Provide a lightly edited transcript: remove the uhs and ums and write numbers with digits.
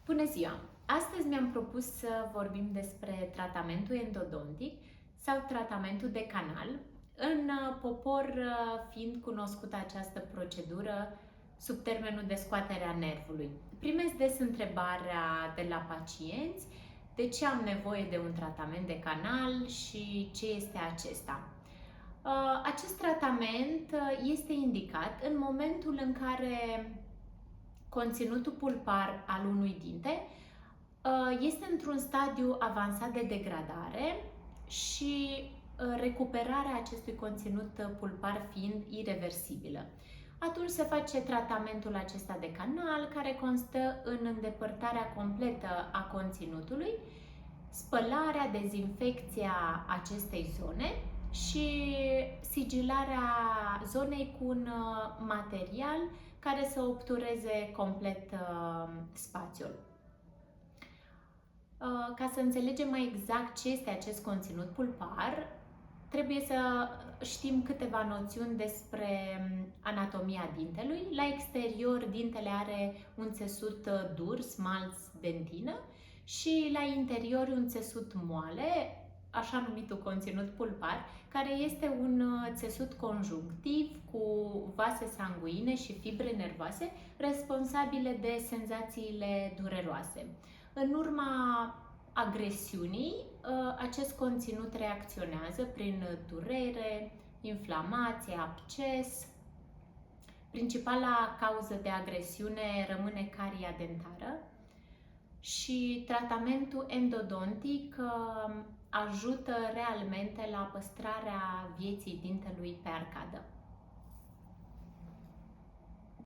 Bună ziua! Astăzi mi-am propus să vorbim despre tratamentul endodontic sau tratamentul de canal, în popor fiind cunoscută această procedură sub termenul de scoatere a nervului. Primesc des întrebarea de la pacienți de ce am nevoie de un tratament de canal și ce este acesta. Acest tratament este indicat în momentul în care conținutul pulpar al unui dinte este într-un stadiu avansat de degradare și recuperarea acestui conținut pulpar fiind irreversibilă. Atunci se face tratamentul acesta de canal, care constă în îndepărtarea completă a conținutului, spălarea, dezinfecția acestei zone și sigilarea zonei cu un material care să obtureze complet spațiul. Ca să înțelegem mai exact ce este acest conținut pulpar, trebuie să știm câteva noțiuni despre anatomia dintelui. La exterior, dintele are un țesut dur, smalț, dentină, și la interior un țesut moale, așa numitul conținut pulpar, care este un țesut conjunctiv cu vase sanguine și fibre nervoase responsabile de senzațiile dureroase. În urma agresiunii, acest conținut reacționează prin durere, inflamație, absces. Principala cauză de agresiune rămâne caria dentară și tratamentul endodontic ajută realmente la păstrarea vieții dintelui pe arcadă.